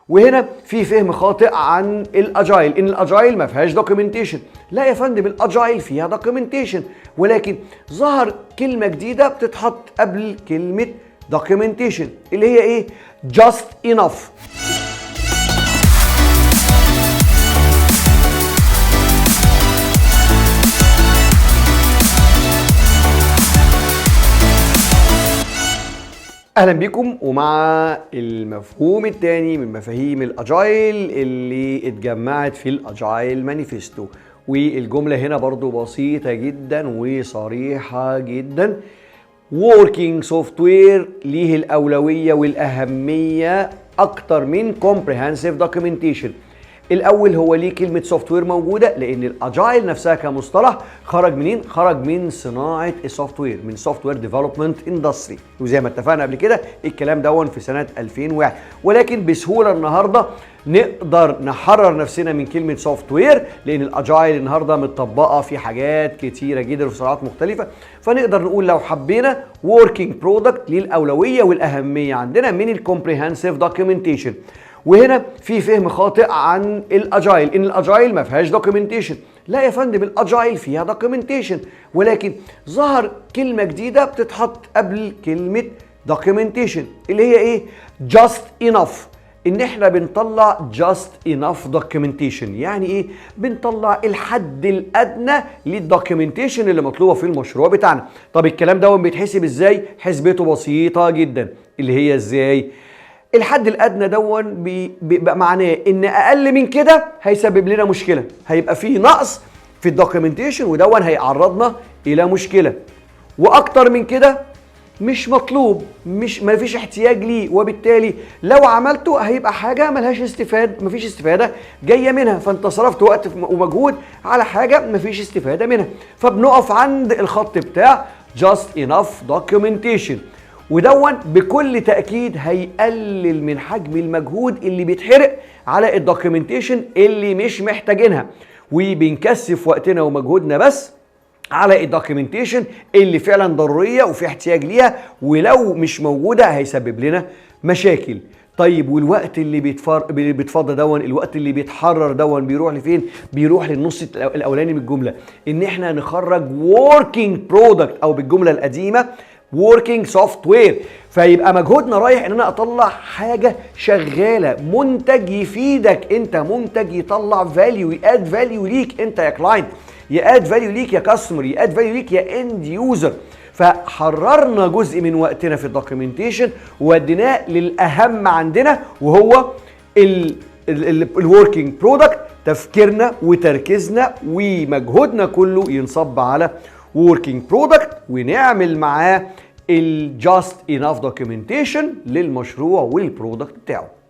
وهنا في فهم خاطئ عن الاجايل، ان الاجايل ما فيهاش دوكيومنتيشن. لا يا فندم، الاجايل فيها دوكيومنتيشن، ولكن ظهر كلمه جديده بتتحط قبل كلمه دوكيومنتيشن اللي هي ايه؟ just enough. اهلا بيكم ومع المفهوم الثاني من مفاهيم الاجايل اللي اتجمعت في الاجايل مانيفستو. والجمله هنا برضو بسيطه جدا وصريحه جدا. working software ليه الاولويه والاهميه اكتر من comprehensive documentation. الاول هو ليه كلمه سوفت وير موجوده؟ لان الاجايل نفسها كمصطلح خرج منين؟ خرج من صناعه السوفت وير، من سوفت وير ديفلوبمنت اندستري، وزي ما اتفقنا قبل كده الكلام دون في سنه 2001. ولكن بسهوله النهارده نقدر نحرر نفسنا من كلمه سوفت وير، لان الاجايل النهارده متطبقه في حاجات كتيره جدا وفي صناعات مختلفه. فنقدر نقول لو حبينا working product ليه الاولويه والاهميه عندنا من الكومبريهنسيف دوكيومنتيشن. وهنا في فهم خاطئ عن الاجايل، ان الاجايل ما فيهاش دوكيومنتيشن. لا يا فندم، الاجايل فيها دوكيومنتيشن، ولكن ظهر كلمه جديده بتتحط قبل كلمه دوكيومنتيشن اللي هي ايه؟ just enough. ان احنا بنطلع just enough documentation. يعني ايه؟ بنطلع الحد الادنى للدوكيومنتيشن اللي مطلوبه في المشروع بتاعنا. طب الكلام ده بيتحسب ازاي؟ حسبته بسيطه جدا، اللي هي ازاي؟ الحد الادنى دون بيبقى معناه ان اقل من كده هيسبب لنا مشكله، هيبقى فيه نقص في الدوكيومنتيشن ودون هيعرضنا الى مشكله. واكتر من كده مش مطلوب، ما فيش احتياج ليه، وبالتالي لو عملته هيبقى حاجه مفيش استفاده جايه منها، فانت صرفت وقت ومجهود على حاجه مفيش استفاده منها. فبنقف عند الخط بتاع just enough documentation، ودون بكل تأكيد هيقلل من حجم المجهود اللي بيتحرق على الدوكيومنتيشن اللي مش محتاجينها، وبنكثف وقتنا ومجهودنا بس على الدوكيومنتيشن اللي فعلا ضرورية وفي احتياج ليها، ولو مش موجودة هيسبب لنا مشاكل. طيب والوقت اللي بيتفضى دون، الوقت اللي بيتحرر دون بيروح لفين؟ بيروح للنص الاولاني من الجملة، ان احنا نخرج working product او بالجملة القديمة working software. فيبقى مجهودنا رايح ان انا اطلع حاجه شغاله، منتج يفيدك انت، منتج يطلع فاليو، ياد فاليو ليك انت يا كلاينت، ياد فاليو ليك يا كاستمر، ياد فاليو ليك يا اند يوزر. فحررنا جزء من وقتنا في الدوكيومنتيشن ووديناه للاهم عندنا، وهو الوركينج برودكت. تفكيرنا وتركيزنا ومجهودنا كله ينصب على working product، ونعمل معاه just enough documentation للمشروع والبرودكت بتاعه.